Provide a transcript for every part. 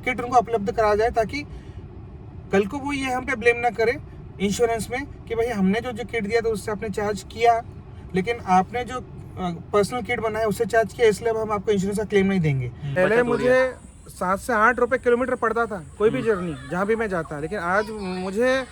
Kit उनको उपलब्ध कराया जाए, ताकि कल को वो ये हम पे ब्लेम ना करे इंश्योरेंस में कि भाई हमने जो किट दिया था उससे आपने चार्ज किया, लेकिन आपने जो पर्सनल किट बनाया उससे चार्ज किया, इसलिए अब हम आपको इंश्योरेंस का क्लेम नहीं देंगे। पहले मुझे 7 से 8 रुपए किलोमीटर पड़ता था कोई भी जर्नी जहाँ भी मैं जाता, लेकिन आज मुझे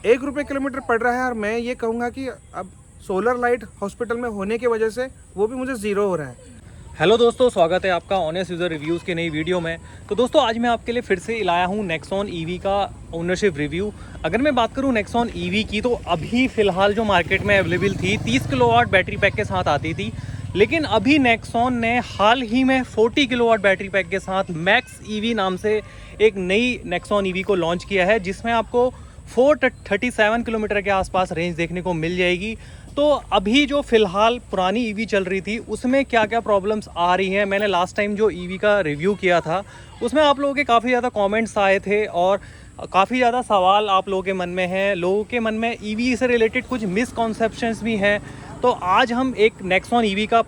1 रुपये किलोमीटर पड़ रहा है। और मैं ये कहूँगा कि अब सोलर लाइट हॉस्पिटल में होने की वजह से वो भी मुझे ज़ीरो हो रहा है। हेलो दोस्तों, स्वागत है आपका ऑनेस्ट यूज़र रिव्यूज़ की नई वीडियो में। तो दोस्तों आज मैं आपके लिए फिर से लाया हूँ नेक्सॉन ईवी का ओनरशिप रिव्यू। अगर मैं बात करूँ नेक्सॉन ईवी की, तो अभी फ़िलहाल जो मार्केट में अवेलेबल थी 30 किलोवाट बैटरी पैक के साथ आती थी, लेकिन अभी नेक्सॉन ने हाल ही में 40 किलोवाट बैटरी पैक के साथ मैक्स ईवी नाम से एक नई नेक्सॉन ईवी को लॉन्च किया है, जिसमें आपको 437 किलोमीटर के आसपास रेंज देखने को मिल जाएगी। तो अभी जो फ़िलहाल पुरानी ईवी चल रही थी उसमें क्या क्या प्रॉब्लम्स आ रही हैं, मैंने लास्ट टाइम जो ईवी का रिव्यू किया था उसमें आप लोगों के काफ़ी ज़्यादा कमेंट्स आए थे और काफ़ी ज़्यादा सवाल आप लोगों के मन में हैं। लोगों के मन में ईवी से रिलेटेड कुछ मिसकॉन्सेप्शंस भी हैं। तो आज हम एक नेक्सॉन ईवी का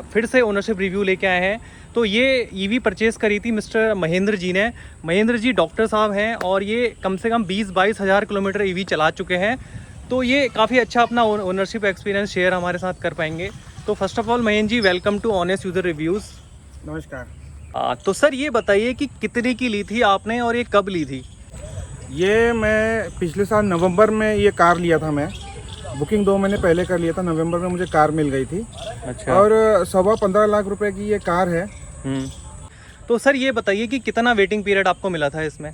फिर से ओनरशिप रिव्यू लेके आए हैं। तो ये ईवी परचेज़ करी थी मिस्टर महेंद्र जी ने। महेंद्र जी डॉक्टर साहब हैं और ये कम से कम 20-22 हज़ार किलोमीटर ईवी चला चुके हैं। तो ये काफ़ी अच्छा अपना ओनरशिप एक्सपीरियंस शेयर हमारे साथ कर पाएंगे। तो first of all Mahendra ji, welcome to honest user reviews. नमस्कार। तो सर ये बताइए कि कितने की ली थी आपने और ये कब ली थी? ये मैं पिछले साल नवंबर में ये कार लिया था। मैं बुकिंग 2 महीने पहले कर लिया था। नवंबर में मुझे कार मिल गई थी। अच्छा। और 15.25 लाख रुपए की ये कार है। तो सर ये बताइए कि कितना वेटिंग पीरियड आपको मिला था इसमें?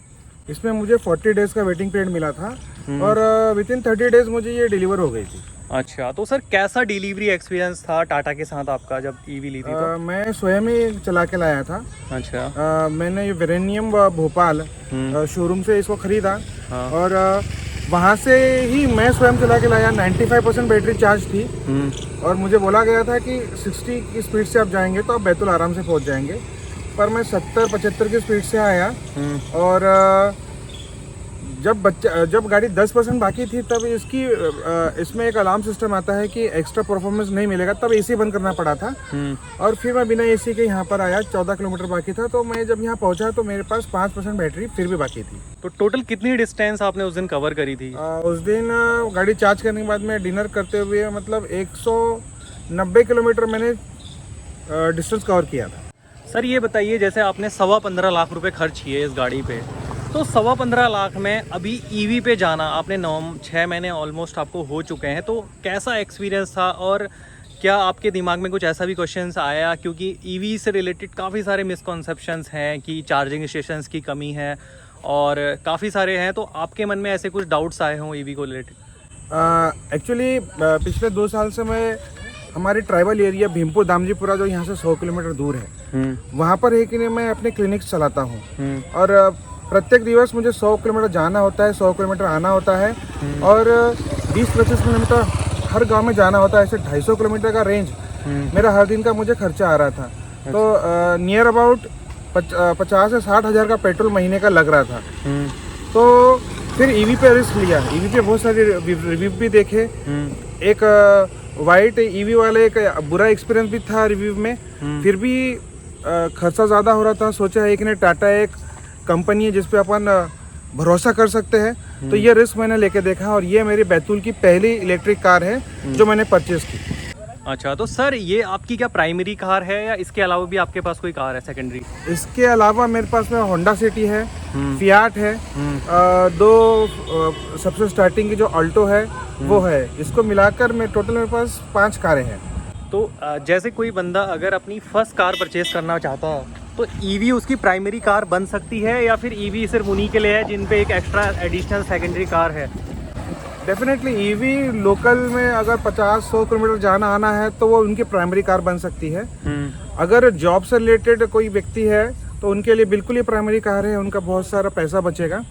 इसमें मुझे 40 डेज़ का वेटिंग पीरियड मिला था और विदिन 30 डेज़ मुझे ये डिलीवर हो गई थी। अच्छा, तो सर कैसा डिलीवरी एक्सपीरियंस था टाटा के साथ आपका जब ईवी ली थी? तो मैं स्वयं ही चला के लाया था। अच्छा। मैंने ये वेरेनियम भोपाल शोरूम से इसको खरीदा। हाँ। और वहाँ से ही मैं स्वयं चला के लाया। 95% बैटरी चार्ज थी और मुझे बोला गया था कि 60 की स्पीड से आप जाएंगे तो आप बैतूल आराम से पहुँच जाएंगे, पर मैं 70-75 की स्पीड से आया। और जब गाड़ी 10% बाकी थी तब इसमें एक अलार्म सिस्टम आता है कि एक्स्ट्रा परफॉर्मेंस नहीं मिलेगा, तब एसी बंद करना पड़ा था। और फिर मैं बिना एसी के यहाँ पर आया। 14 किलोमीटर बाकी था, तो मैं जब यहाँ पहुँचा तो मेरे पास 5% बैटरी फिर भी बाकी थी। तो टोटल कितनी डिस्टेंस आपने उस दिन कवर करी थी? उस दिन गाड़ी चार्ज करने के बाद मैं डिनर करते हुए मतलब 190 किलोमीटर मैंने डिस्टेंस कवर किया था। सर ये बताइए, जैसे आपने 15.25 लाख रुपए खर्च किए इस गाड़ी पे, तो 15.25 लाख में अभी ईवी पे जाना, आपने 6 महीने ऑलमोस्ट आपको हो चुके हैं, तो कैसा एक्सपीरियंस था? और क्या आपके दिमाग में कुछ ऐसा भी क्वेश्चंस आया, क्योंकि ईवी से रिलेटेड काफ़ी सारे मिसकॉन्सेप्शंस हैं कि चार्जिंग स्टेशंस की कमी है और काफ़ी सारे हैं, तो आपके मन में ऐसे कुछ डाउट्स आए हों ईवी को रिलेटेड? एक्चुअली पिछले 2 साल से मैं हमारे ट्राइबल एरिया भीमपुर दामजीपुरा जो यहाँ से 100 किलोमीटर दूर है, वहाँ पर है कि नहीं मैं अपने क्लिनिक्स चलाता हूँ। और प्रत्येक दिवस मुझे 100 किलोमीटर जाना होता है, 100 किलोमीटर आना होता है और 20-25 किलोमीटर हर गांव में जाना होता है। ऐसे 250 किलोमीटर का रेंज मेरा हर दिन का मुझे खर्चा आ रहा था। तो नियर अबाउट 50 से 60 हज़ार का पेट्रोल महीने का लग रहा था। तो फिर ईवी पे रिस्क लिया। ईवी पे बहुत सारे रिव्यू भी देखे। एक वाइट ईवी वाले एक बुरा एक्सपीरियंस भी था रिव्यू में, फिर भी खर्चा ज़्यादा हो रहा था। सोचा एक ने टाटा एक कंपनी है जिस पे अपन भरोसा कर सकते हैं, तो ये रिस्क मैंने लेके देखा और ये मेरी बैतूल की पहली इलेक्ट्रिक कार है जो मैंने परचेज की। अच्छा, तो सर ये आपकी क्या प्राइमरी कार है या इसके अलावा भी आपके पास कोई कार है सेकेंडरी? इसके अलावा मेरे पास में होंडा सिटी है, फियाट है, 2 सबसे स्टार्टिंग की जो अल्टो है वो है। इसको मिलाकर मैं टोटल मेरे पास 5 कारें हैं। तो जैसे कोई बंदा अगर अपनी फर्स्ट कार परचेज करना चाहता है तो ईवी उसकी प्राइमरी कार बन सकती है, या फिर ईवी सिर्फ उन्हीं के लिए है जिन पे एक एक्स्ट्रा एडिशनल सेकेंडरी कार है? डेफिनेटली ईवी लोकल में अगर 50-100 किलोमीटर जाना आना है तो वो उनकी प्राइमरी कार बन सकती है। अगर जॉब से रिलेटेड कोई व्यक्ति है तो उनके लिए बिल्कुल ही प्राइमरी कार है, उनका बहुत सारा पैसा बचेगा।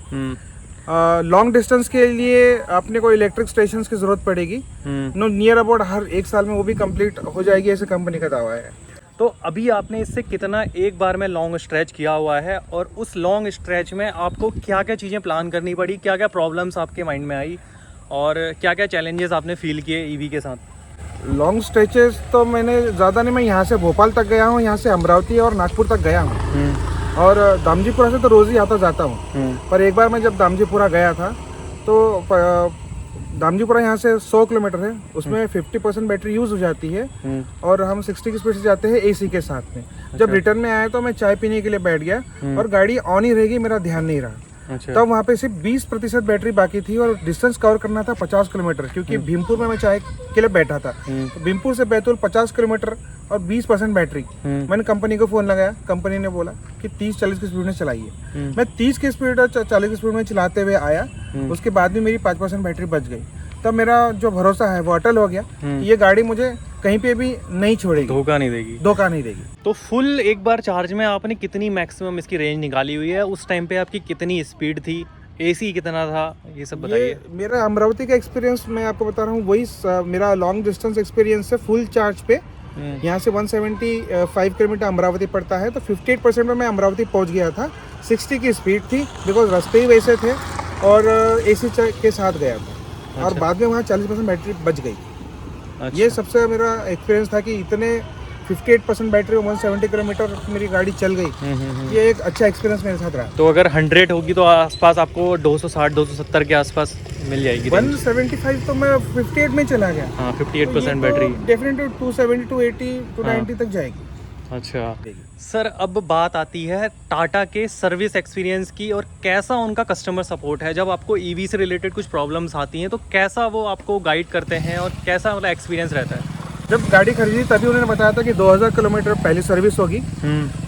लॉन्ग डिस्टेंस के लिए अपने को इलेक्ट्रिक स्टेशन की जरूरत पड़ेगी। नो नियर अबाउट हर 1 साल में वो भी कंप्लीट हो जाएगी, ऐसे कंपनी का दावा है। तो अभी आपने इससे कितना एक बार में लॉन्ग स्ट्रेच किया हुआ है, और उस लॉन्ग स्ट्रेच में आपको क्या क्या चीज़ें प्लान करनी पड़ी, क्या क्या प्रॉब्लम्स आपके माइंड में आई और क्या क्या चैलेंजेस आपने फील किए ईवी के साथ? लॉन्ग स्ट्रेचेस तो मैंने ज़्यादा नहीं, मैं यहाँ से भोपाल तक गया हूँ, यहाँ से अमरावती और नागपुर तक गया हूँ। और दामजीपुरा से तो रोज़ ही आता जाता हूँ। पर एक बार मैं जब दामजीपुरा गया था तो दामजीपुरा यहाँ से 100 किलोमीटर है, उसमें 50% बैटरी यूज़ हो जाती है और हम 60 की स्पीड से जाते हैं एसी के साथ में। जब रिटर्न में आया तो मैं चाय पीने के लिए बैठ गया और गाड़ी ऑन ही रहेगी, मेरा ध्यान नहीं रहा। तब वहाँ पे सिर्फ 20% बैटरी बाकी थी और डिस्टेंस कवर करना था 50 किलोमीटर, क्योंकि भीमपुर में मैं चाय के लिए बैठा था। तो भीमपुर से बैतूल 50 किलोमीटर और 20% बैटरी। मैंने कंपनी को फ़ोन लगाया, कंपनी ने बोला कि 30-40 की स्पीड में चलाइए। मैं 30 की स्पीड और 40 की स्पीड में चलाते हुए आया, उसके बाद भी मेरी 5% बैटरी बच गई। तब मेरा जो भरोसा है वो अटल हो गया कि ये गाड़ी मुझे कहीं पे भी नहीं छोड़ेगी, धोखा नहीं देगी। तो फुल एक बार चार्ज में आपने कितनी मैक्सिमम इसकी रेंज निकाली हुई है? उस टाइम पे आपकी कितनी स्पीड थी, एसी कितना था, ये सब बताइए। मेरा अमरावती का एक्सपीरियंस मैं आपको बता रहा हूँ, वही मेरा लॉन्ग डिस्टेंस एक्सपीरियंस है। फुल चार्ज पे यहाँ से 175 किलोमीटर अमरावती पड़ता है, तो 58% में मैं अमरावती पहुँच गया था। 60 की स्पीड थी, बिकॉज रास्ते ही वैसे थे और एसी के साथ गया था। और बाद में वहाँ 40% बैटरी बच गई। ये सबसे मेरा एक्सपीरियंस था कि इतने 58% बैटरी 170 किलोमीटर मेरी गाड़ी चल गई। ये एक अच्छा एक्सपीरियंस मेरे साथ रहा। तो अगर 100 होगी तो आसपास आपको 260-270 के आसपास मिल जाएगी। 175 तो मैं 58 में चला गया। हाँ, 58% बैटरी डेफिनेटली 270, 280, 290 तक जाएगी। अच्छा सर, अब बात आती है टाटा के सर्विस एक्सपीरियंस की और कैसा उनका कस्टमर सपोर्ट है। जब आपको ईवी से रिलेटेड कुछ प्रॉब्लम्स आती हैं तो कैसा वो आपको गाइड करते हैं और कैसा मतलब एक्सपीरियंस रहता है? जब गाड़ी खरीदी तभी उन्होंने बताया था कि 2000 किलोमीटर पहली सर्विस होगी,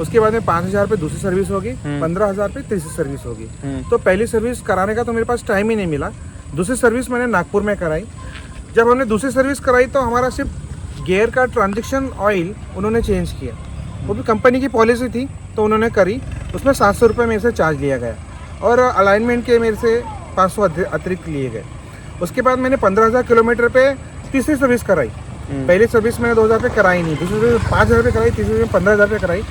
उसके बाद में 5000 पे दूसरी सर्विस होगी, 15000 पे तीसरी सर्विस होगी। तो पहली सर्विस कराने का तो मेरे पास टाइम ही नहीं मिला। दूसरी सर्विस मैंने नागपुर में कराई। जब हमने दूसरी सर्विस कराई तो हमारा सिर्फ गियर का ट्रांजैक्शन ऑयल उन्होंने चेंज किया, वो भी कंपनी की पॉलिसी थी तो उन्होंने करी। उसमें 700 रुपये मेरे से चार्ज लिया गया और अलाइनमेंट के मेरे से 500 अतिरिक्त लिए गए। उसके बाद मैंने 15000 किलोमीटर पे तीसरी सर्विस कराई। पहली सर्विस मैंने 2000 रुपये कराई नहीं, दूसरी सर्विस 5000 रुपये कराई, तीसरी सर्विस 15000 रुपये कराई।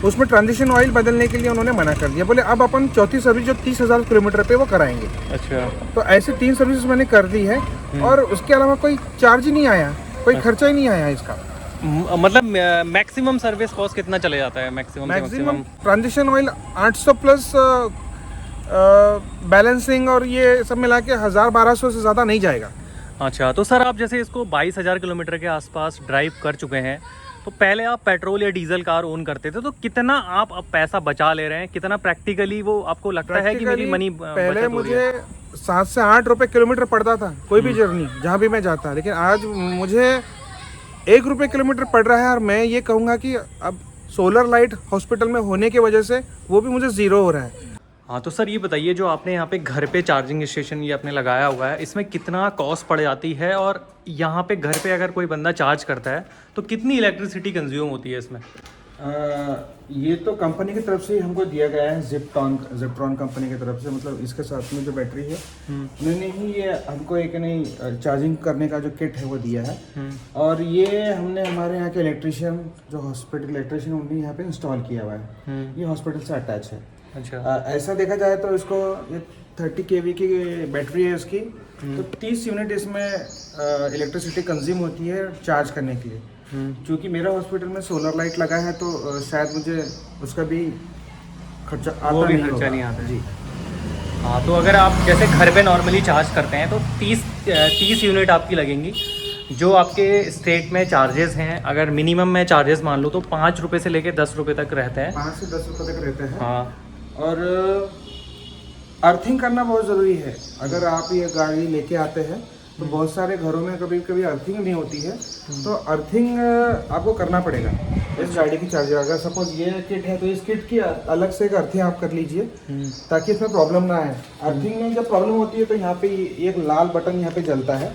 उसमें ट्रांजिशन ऑयल बदलने के लिए उन्होंने मना कर दिया, बोले अब अपन चौथी सर्विस जो 30000 किलोमीटर पे वो कराएंगे। अच्छा, तो ऐसे 3 सर्विस मैंने कर दी है और उसके अलावा कोई चार्ज ही नहीं आया, कोई खर्चा ही नहीं आया इसका। मतलब मैक्सिमम सर्विस कॉस्ट कितना चले जाता है? Maximum transition oil 800 plus balancing और ये सब मिला के 1000-1200 से ज़्यादा नहीं जाएगा। अच्छा, तो सर आप जैसे इसको 22000 किलोमीटर के आसपास ड्राइव कर चुके हैं, तो पहले आप पेट्रोल या डीजल कार ओन करते थे, तो कितना आप अब पैसा बचा ले रहे हैं? कितना प्रैक्टिकली वो आपको लगता है कि मेरी मनी पहले मुझे 7 से 8 रुपये किलोमीटर पड़ता था कोई भी जर्नी जहाँ भी मैं जाता, लेकिन आज मुझे 1 रुपये किलोमीटर पड़ रहा है। और मैं ये कहूँगा कि अब सोलर लाइट हॉस्पिटल में होने की वजह से वो भी मुझे ज़ीरो हो रहा है। हाँ, तो सर ये बताइए, जो आपने यहाँ पे घर पे चार्जिंग स्टेशन ये आपने लगाया हुआ है, इसमें कितना कॉस्ट पड़ जाती है और यहाँ पे घर पे अगर कोई बंदा चार्ज करता है तो कितनी इलेक्ट्रिसिटी कंज्यूम होती है इसमें? ये तो कंपनी की तरफ से ही हमको दिया गया है, जिप्ट्रॉन कंपनी की तरफ से। मतलब इसके साथ में जो बैटरी है उन्होंने ही ये हमको एक नहीं चार्जिंग करने का जो किट है वो दिया है। और ये हमने हमारे यहाँ के इलेक्ट्रिशियन जो हॉस्पिटल इलेक्ट्रिशियन उन्होंने यहाँ पे इंस्टॉल किया हुआ है। ये हॉस्पिटल से अटैच है। अच्छा, ऐसा देखा जाए तो इसको ये 30 kV की बैटरी है इसकी, तो 30 यूनिट इसमें इलेक्ट्रिसिटी कंज्यूम होती है चार्ज करने के लिए। क्योंकि मेरा हॉस्पिटल में सोलर लाइट लगा है तो शायद मुझे उसका भी खर्चा आता नहीं आता जी। हाँ, तो अगर आप जैसे घर पे नॉर्मली चार्ज करते हैं तो 30 यूनिट आपकी लगेंगी। जो आपके स्टेट में चार्जेस हैं, अगर मिनिमम में चार्जेस मान लो तो 5 रुपये से लेकर 10 रुपये तक रहते हैं। 5 से 10 रुपये तक रहते हैं। हाँ, और अर्थिंग करना बहुत ज़रूरी है। अगर आप ये गाड़ी लेके आते हैं तो बहुत सारे घरों में कभी कभी अर्थिंग नहीं होती है, तो अर्थिंग आपको करना पड़ेगा इस गाड़ी की चार्जर। अगर सपोज ये किट है तो इस किट की अलग से एक अर्थिंग आप कर लीजिए ताकि इसमें प्रॉब्लम ना आए। अर्थिंग में जब प्रॉब्लम होती है तो यहाँ पे एक लाल बटन यहाँ पे जलता है।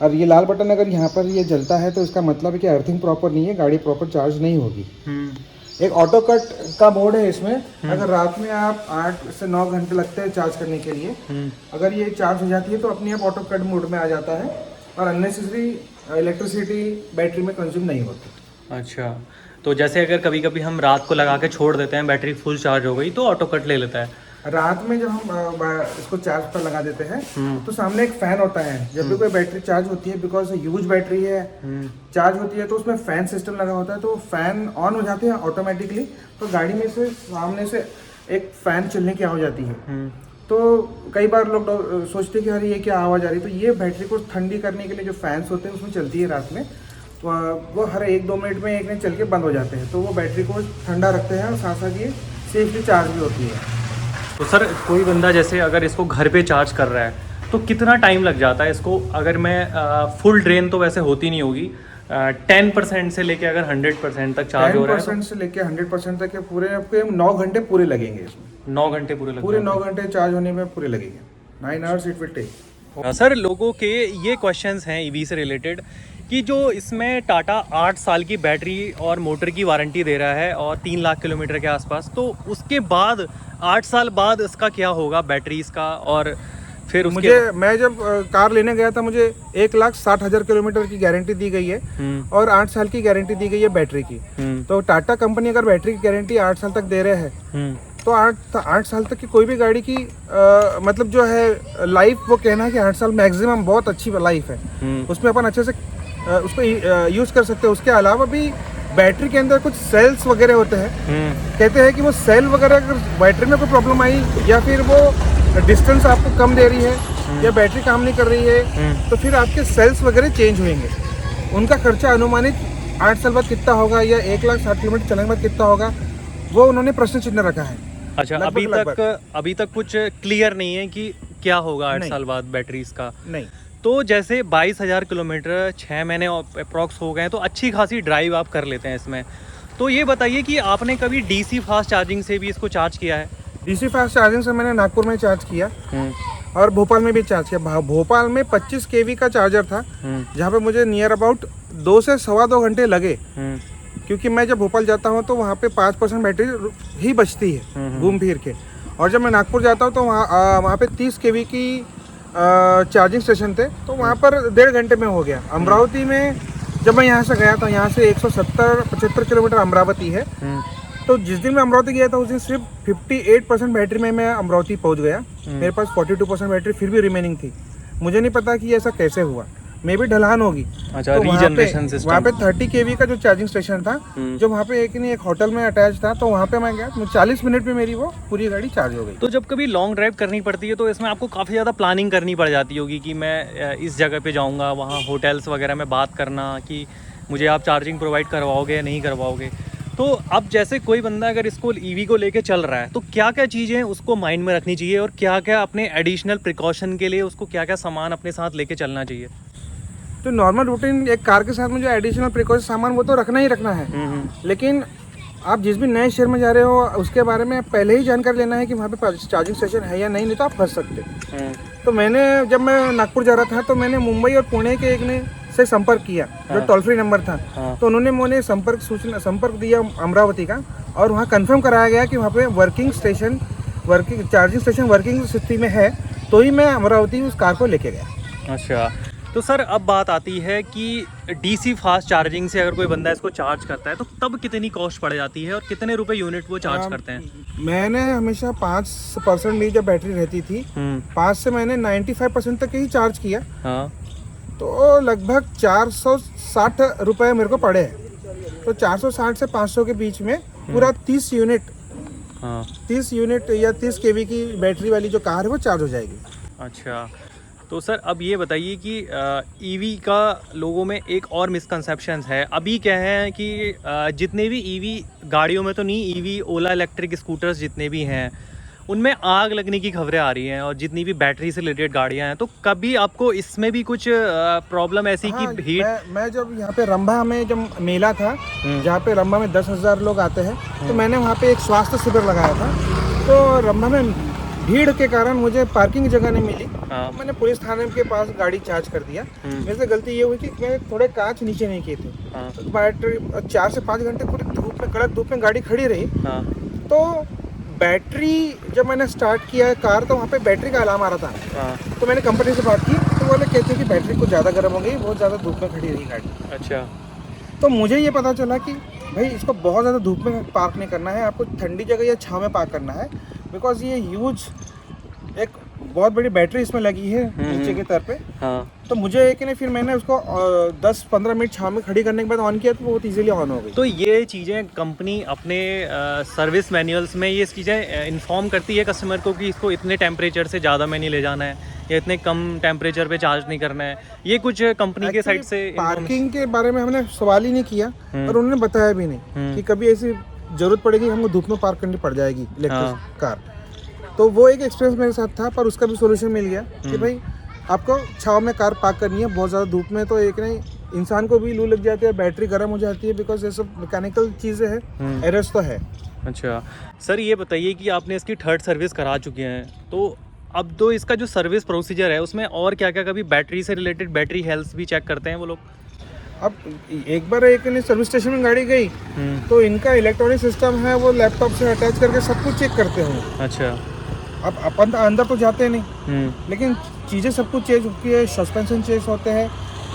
अब ये लाल बटन अगर यहाँ पर ये जलता है तो इसका मतलब है कि अर्थिंग प्रॉपर नहीं है, गाड़ी प्रॉपर चार्ज नहीं होगी। एक ऑटो कट का मोड है इसमें। अगर रात में आप 8 से 9 घंटे लगते हैं चार्ज करने के लिए, अगर ये चार्ज हो जाती है तो अपने आप ऑटो कट मोड में आ जाता है और अननेसेसरी इलेक्ट्रिसिटी बैटरी में कंज्यूम नहीं होती। अच्छा, तो जैसे अगर कभी कभी हम रात को लगा के छोड़ देते हैं, बैटरी फुल चार्ज हो गई तो ऑटो कट ले लेता है, रात में जब हम इसको चार्ज पर लगा देते हैं तो सामने एक फैन होता है। जब भी कोई बैटरी चार्ज होती है, बिकॉज ह्यूज बैटरी है, चार्ज होती है, तो उसमें फैन सिस्टम लगा होता है, तो फैन ऑन हो जाते हैं ऑटोमेटिकली। तो गाड़ी में से सामने से एक फैन चलने की आवाज आती है। तो कई बार लोग सोचते हैं कि अरे ये क्या आवाज़ आ रही है, तो ये बैटरी को ठंडी करने के लिए जो फैंस होते हैं उसमें चलती है रात में। तो वो हर 1-2 मिनट में एक ने चल के बंद हो जाते हैं, तो वो बैटरी को ठंडा रखते हैं और साथ साथ ये सेफली चार्ज भी होती है। तो सर कोई बंदा जैसे अगर इसको घर पे चार्ज कर रहा है तो कितना टाइम लग जाता है इसको? अगर मैं फुल ड्रेन तो वैसे होती नहीं होगी, 10% से लेके अगर 100% तक चार्ज हो रहा है 10% से लेके 100% तक के पूरे आपके 9 घंटे पूरे लगेंगे इसमें। 9 घंटे पूरे 9 घंटे चार्ज होने में पूरे लगेंगे। 9 hours it will take. Sir लोगों के ये क्वेश्चंस हैं ईवी से रिलेटेड कि जो इसमें टाटा 8 साल की बैटरी और मोटर की वारंटी दे रहा है और 3 लाख किलोमीटर के आसपास, तो उसके बाद 8 साल बाद इसका क्या होगा बैटरीज का? और फिर मैं जब कार लेने गया था, मुझे 1,60,000 किलोमीटर की गारंटी दी गई है और 8 साल की गारंटी दी गई है बैटरी की। तो टाटा कंपनी अगर बैटरी की गारंटी 8 साल तक दे रहे हैं तो 8 साल तक की कोई भी गाड़ी की मतलब जो है लाइफ, वो कहना है कि 8 साल मैक्सिमम बहुत अच्छी लाइफ है, उसमें अपन अच्छे से उसको यूज कर सकते हैं। उसके अलावा भी बैटरी के अंदर कुछ सेल्स वगैरह होते हैं, कहते हैं कि वो सेल वगैरह अगर बैटरी में कोई प्रॉब्लम आई या फिर वो डिस्टेंस आपको कम दे रही है या बैटरी काम नहीं कर रही है, तो फिर आपके सेल्स वगैरह चेंज होंगे। उनका खर्चा अनुमानित 8 साल बाद कितना होगा या 1,60,000 किलोमीटर चलने के बाद कितना होगा, वो उन्होंने प्रश्न चिन्ह रखा है। अच्छा, अभी तक कुछ क्लियर नहीं है कि क्या होगा 8 साल बाद बैटरीज का? नहीं। तो जैसे 22,000 किलोमीटर 6 महीने अप्रॉक्स हो गए हैं, तो अच्छी खासी ड्राइव आप कर लेते हैं इसमें। तो ये बताइए कि आपने कभी डीसी फास्ट चार्जिंग से भी इसको चार्ज किया है? डीसी फास्ट चार्जिंग से मैंने नागपुर में चार्ज किया और भोपाल में भी चार्ज किया। भोपाल में 25 kV का चार्जर था, जहाँ पे मुझे नियर अबाउट 2 से 2.25 घंटे लगे, क्योंकि मैं जब भोपाल जाता हूँ तो वहाँ पे 5% बैटरी ही बचती है घूम फिर के, और जब मैं नागपुर जाता हूँ तो वहाँ पे 30 kV की चार्जिंग स्टेशन थे, तो वहाँ पर 1.5 घंटे में हो गया। अमरावती में जब मैं यहाँ से गया था, यहाँ से 170-75 किलोमीटर अमरावती है, तो जिस दिन मैं अमरावती गया था उस दिन सिर्फ 58% बैटरी में मैं अमरावती पहुँच गया। मेरे पास 42% बैटरी फिर भी रिमेनिंग थी। मुझे नहीं पता कि ऐसा कैसे हुआ, मे भी ढलान होगी। अच्छा, तो रीजनरेशन सिस्टम। वहाँ पे 30 kV का जो चार्जिंग स्टेशन था, जो वहाँ पे एक होटल में अटैच था, तो वहाँ पे मैं गया, 40 मिनट में मेरी वो पूरी गाड़ी चार्ज हो गई। तो जब कभी लॉन्ग ड्राइव करनी पड़ती है तो इसमें आपको काफ़ी ज़्यादा प्लानिंग करनी पड़ जाती होगी कि मैं इस जगह पे जाऊँगा, वहाँ होटल्स वगैरह में बात करना कि मुझे आप चार्जिंग प्रोवाइड करवाओगे या नहीं करवाओगे। तो अब जैसे कोई बंदा अगर इसको ईवी को लेके चल रहा है, तो क्या क्या चीज़ें उसको माइंड में रखनी चाहिए और क्या क्या अपने एडिशनल प्रिकॉशन के लिए उसको क्या क्या सामान अपने साथ लेके चलना चाहिए? तो नॉर्मल रूटीन एक कार के साथ में जो एडिशनल प्रिकॉशन सामान वो तो रखना ही रखना है, लेकिन आप जिस भी नए शहर में जा रहे हो उसके बारे में पहले ही जानकारी लेना है कि वहाँ पे चार्जिंग स्टेशन है या नहीं तो आप फंस सकते। तो मैंने जब मैं नागपुर जा रहा था तो मैंने मुंबई और पुणे के एक ने से संपर्क किया, जो टोल फ्री नंबर था। तो उन्होंने मुझे संपर्क दिया अमरावती का, और वहाँ कंफर्म कराया गया कि वहाँ पे चार्जिंग स्टेशन वर्किंग स्थिति में है, तो ही मैं अमरावती उस कार को लेके गया। अच्छा, तो सर अब बात आती है कि डीसी फास्ट चार्जिंग से अगर कोई बंदा इसको चार्ज करता है तो तब कितनी कॉस्ट पड़ जाती है और कितने रुपए यूनिट वो चार्ज करते हैं? मैंने हमेशा 5% की जब बैटरी रहती थी, 5 से मैंने 95% तक ही चार्ज किया। तो लगभग 460 रुपये मेरे को पड़े हैं। तो 460 से 500 के बीच में पूरा 30 यूनिट या 30 kV की बैटरी वाली जो कार है वो चार्ज हो जाएगी। अच्छा, तो सर अब ये बताइए कि ईवी का लोगों में एक और मिसकंसेप्शन है। अभी क्या है कि जितने भी ईवी गाड़ियों में तो नहीं, ईवी ओला इलेक्ट्रिक स्कूटर्स जितने भी हैं उनमें आग लगने की खबरें आ रही हैं, और जितनी भी बैटरी से रिलेटेड गाड़ियां हैं, तो कभी आपको इसमें भी कुछ प्रॉब्लम ऐसी कि भीड़? मैं जब यहाँ पे रंभा में जब मेला था, जहाँ पे रंभा में 10,000 लोग आते हैं, तो मैंने वहाँ पे एक स्वास्थ्य शिविर लगाया था। तो रंभा में भीड़ के कारण मुझे पार्किंग जगह नहीं मिली। मैंने पुलिस थाने के पास गाड़ी चार्ज कर दिया। मेरे से गलती ये हुई कि मैं थोड़े कांच नीचे नहीं किए थे। बैटरी 4 से 5 घंटे पूरी धूप में, कड़क धूप में गाड़ी खड़ी रही। तो बैटरी जब मैंने स्टार्ट किया कार, तो वहाँ पे बैटरी का अलार्म आ रहा था। तो मैंने कंपनी से बात की, तो बोले कहते हैं कि बैटरी कुछ ज़्यादा गर्म हो गई, बहुत ज़्यादा धूप में खड़ी रही गाड़ी। अच्छा, तो मुझे ये पता चला कि भाई इसको बहुत ज़्यादा धूप में पार्क नहीं करना है, आपको ठंडी जगह या छाँव में पार्क करना है। बिकॉज ये ह्यूज एक बहुत बड़ी बैटरी इसमें लगी है नीचे की तरफ पे। हाँ। तो मुझे एक नहीं, फिर मैंने उसको 10-15 मिनट छाँव में खड़ी करने के बाद ऑन किया तो बहुत इजीली ऑन हो गई। तो ये चीज़ें कंपनी अपने सर्विस मैनुअल्स में ये चीज़ें इन्फॉर्म करती है कस्टमर को कि इसको इतने टेम्परेचर से ज़्यादा में नहीं ले जाना है या इतने कम टेम्परेचर पे चार्ज नहीं करना है, ये कुछ कंपनी के साइड से पार्किंग के बारे में हमने सवाल ही नहीं किया और उन्होंने बताया भी नहीं कि कभी ऐसी जरूरत पड़ेगी हमको धूप में पार्क करनी पड़ जाएगी इलेक्ट्रिक कार। तो वो एक एक्सपीरियंस मेरे साथ था, पर उसका भी सोल्यूशन मिल गया कि भाई आपको छाँव में कार पार्क करनी है। बहुत ज़्यादा धूप में तो एक नहीं, इंसान को भी लू लग जाती है, बैटरी गर्म हो जाती है, बिकॉज ये सब मैकेनिकल चीज़ें हैं, एरर्स तो है। अच्छा सर, ये बताइए कि आपने इसकी थर्ड सर्विस करा चुके हैं, तो अब तो इसका जो सर्विस प्रोसीजर है उसमें और क्या क्या, कभी बैटरी से रिलेटेड बैटरी हेल्थ भी चेक करते हैं वो लोग? अब एक बार एक सर्विस स्टेशन में गाड़ी गई तो इनका इलेक्ट्रॉनिक सिस्टम है, वो लैपटॉप से अटैच करके सब कुछ चेक करते हैं। अच्छा। अब अपन अंदर तो जाते नहीं, लेकिन चीज़ें सब कुछ चेंज होती है, सस्पेंशन चेंज होते हैं,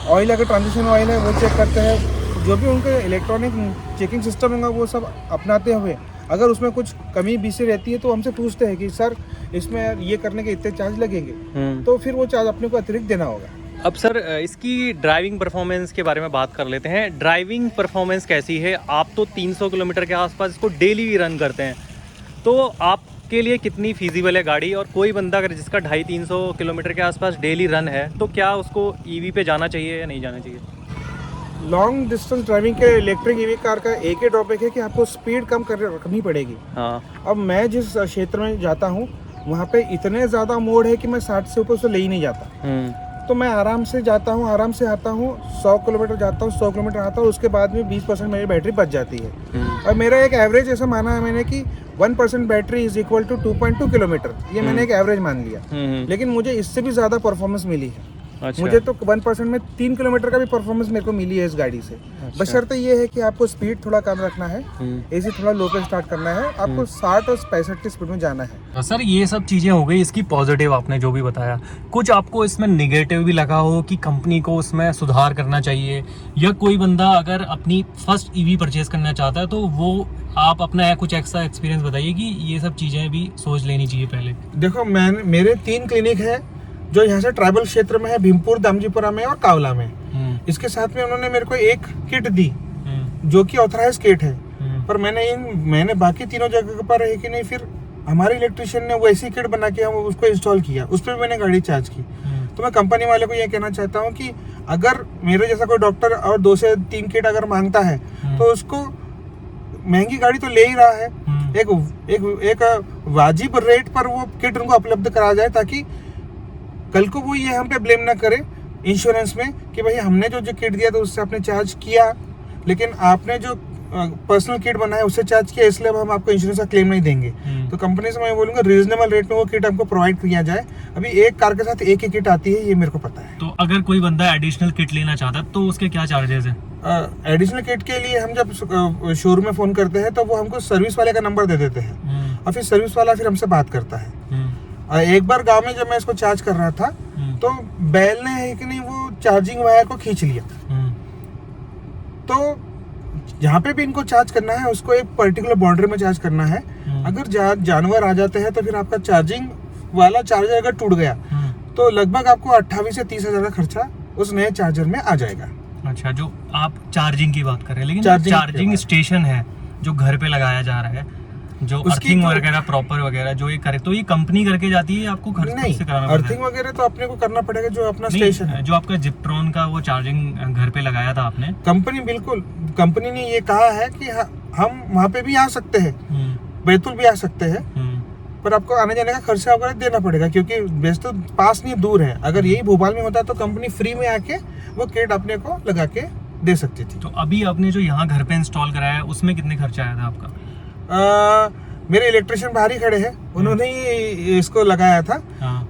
ऑयल अगर ट्रांजिशन ऑयल है वो चेक करते हैं। जो भी उनके इलेक्ट्रॉनिक चेकिंग सिस्टम होगा वो सब अपनाते हुए अगर उसमें कुछ कमी बीसी रहती है तो हमसे पूछते हैं कि सर इसमें ये करने के इतने चार्ज लगेंगे, तो फिर वो चार्ज अपने को अतिरिक्त देना होगा। अब सर इसकी ड्राइविंग परफॉर्मेंस के बारे में बात कर लेते हैं। ड्राइविंग परफॉर्मेंस कैसी है? आप तो 300 किलोमीटर के आसपास इसको डेली रन करते हैं, तो आपके लिए कितनी फीजिबल है गाड़ी? और कोई बंदा अगर जिसका 250-300 किलोमीटर के आसपास डेली रन है तो क्या उसको ईवी पे जाना चाहिए या नहीं जाना चाहिए? लॉन्ग डिस्टेंस ड्राइविंग के इलेक्ट्रिक ईवी कार का एक ही ड्रॉबैक है कि आपको स्पीड कम रखनी पड़ेगी। हाँ। अब मैं जिस क्षेत्र में जाता हूँ वहाँ पे इतने ज़्यादा मोड़ है कि मैं 60 से ऊपर से ले ही नहीं जाता। तो मैं आराम से जाता हूँ, आराम से आता हूँ, 100 किलोमीटर जाता हूँ, 100 किलोमीटर आता हूँ, उसके बाद में 20% मेरी बैटरी बच जाती है। और मेरा एक एवरेज ऐसा माना है मैंने कि 1% battery is equal to 2.2 kilometre, ये मैंने एक एवरेज मान लिया। लेकिन मुझे इससे भी ज़्यादा परफॉर्मेंस मिली है। अच्छा। मुझे तो 1% में 3 किलोमीटर का भी परफॉर्मेंस मेरे को मिली है इस गाड़ी से। अच्छा। बशर्ते ये है कि आपको स्पीड थोड़ा कम रखना है, एसी थोड़ा लो पे स्टार्ट करना है, आपको 60 और 65 की स्पीड में जाना है। तो सर ये सब चीज़ें हो गई इसकी पॉजिटिव, आपने जो भी बताया। कुछ आपको इसमें निगेटिव भी लगा हो कि कंपनी को उसमें सुधार करना चाहिए, या कोई बंदा अगर अपनी फर्स्ट ईवी परचेज करना चाहता है तो वो आप अपना कुछ एक्स्ट्रा एक्सपीरियंस बताइए कि ये सब चीज़ें भी सोच लेनी चाहिए पहले? देखो मेरे 3 क्लिनिक है जो यहाँ से ट्राइबल क्षेत्र में है, भीमपुर, दामजीपुरा में और कावला में। इसके साथ में उन्होंने मेरे को एक किट दी जो कि ऑथराइज किट है, पर मैंने बाकी तीनों जगह पर है कि नहीं, फिर हमारे इलेक्ट्रिशियन ने वैसी किट बना के हम उसको इंस्टॉल किया, उस पर मैंने गाड़ी चार्ज की। तो मैं कंपनी वाले को ये कहना चाहता हूँ कि अगर मेरे जैसा कोई डॉक्टर और 2 से 3 किट अगर मांगता है तो उसको महंगी गाड़ी तो ले ही रहा है, एक वाजिब रेट पर वो किट उनको उपलब्ध करा जाए, ताकि कल को वो ये हम पे ब्लेम ना करे इंश्योरेंस में कि भाई हमने जो किट दिया तो उससे आपने चार्ज किया, लेकिन आपने जो पर्सनल किट बनाया उससे चार्ज किया, इसलिए अब हम आपको इंश्योरेंस का क्लेम नहीं देंगे। तो कंपनी से मैं बोलूँगा रीजनेबल रेट में वो किट हमको प्रोवाइड किया जाए। अभी एक कार के साथ एक ही किट आती है, ये मेरे को पता है। तो अगर कोई बंदा एडिशनल किट लेना चाहता है तो उसके क्या चार्जेस हैं? एडिशनल किट के लिए हम जब शोरूम में फ़ोन करते हैं तो वो हमको सर्विस वाले का नंबर दे देते हैं और फिर सर्विस वाला फिर हमसे बात करता है। एक बार गांव में जब मैं इसको चार्ज कर रहा था तो बैल ने है कि नहीं वो चार्जिंग वायर को खींच लिया। तो जहाँ पे भी इनको चार्ज करना है उसको एक पर्टिकुलर बाउंड्री में चार्ज करना है। अगर जानवर आ जाते हैं तो फिर आपका चार्जिंग वाला चार्जर अगर टूट गया तो लगभग आपको 28 से 30 हज़ार का खर्चा उस नए चार्जर में आ जाएगा। अच्छा, जो आप चार्जिंग की बात कर रहे हैं, लेकिन चार्जिंग स्टेशन है जो घर पे लगाया जा रहा है, जो अर्थिंग वगैरह प्रॉपर वगैरह जो ये करे, तो ये कंपनी करके जाती है, आपको खर्च से कराना पड़ता है? अर्थिंग वगैरह तो अपने को करना पड़ेगा, जो अपना स्टेशन है। जो आपका जिप्ट्रॉन का वो चार्जिंग घर पे लगाया था आपने, कंपनी ने ये कहा है कि हम वहाँ पे भी आ सकते हैं, बैतूल भी आ सकते हैं, पर आपको आने जाने का खर्चा वगैरह देना पड़ेगा, क्योंकि वैसे तो पास नहीं दूर है। अगर यही भोपाल में होता तो कंपनी फ्री में आके वो किट अपने को लगा के दे सकती थी। तो अभी आपने जो यहाँ घर पे इंस्टॉल कराया है उसमें कितने खर्चा आया था आपका? मेरे इलेक्ट्रिशियन बाहर ही खड़े हैं, उन्होंने ही इसको लगाया था।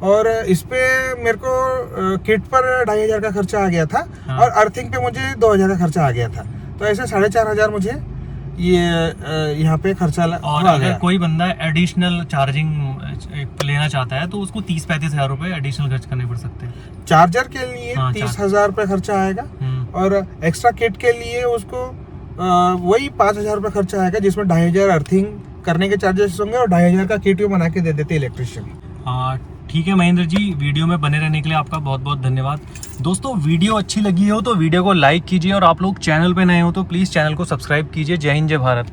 और इस पे मेरे को किट पर 2500 का खर्चा आ गया था और अर्थिंग पे मुझे 2000 का खर्चा आ गया था। तो ऐसे 4500 मुझे ये यहाँ पे खर्चा और अगर कोई बंदा एडिशनल चार्जिंग लेना चाहता है तो उसको 30-35 हज़ार रुपए एडिशनल खर्च करने पड़ सकते हैं। चार्जर के लिए 30,000 रुपये खर्चा आएगा और एक्स्ट्रा किट के लिए उसको वही 5,000 रुपये खर्चा आएगा, जिसमें 2500 अर्थिंग करने के चार्जेस होंगे और 2500 का किट भी बना के दे देते इलेक्ट्रिशियन। हाँ ठीक है महेंद्र जी, वीडियो में बने रहने के लिए आपका बहुत बहुत धन्यवाद। दोस्तों वीडियो अच्छी लगी हो तो वीडियो को लाइक कीजिए और आप लोग चैनल पे नए हो तो प्लीज़ चैनल को सब्सक्राइब कीजिए। जय हिंद, जय भारत।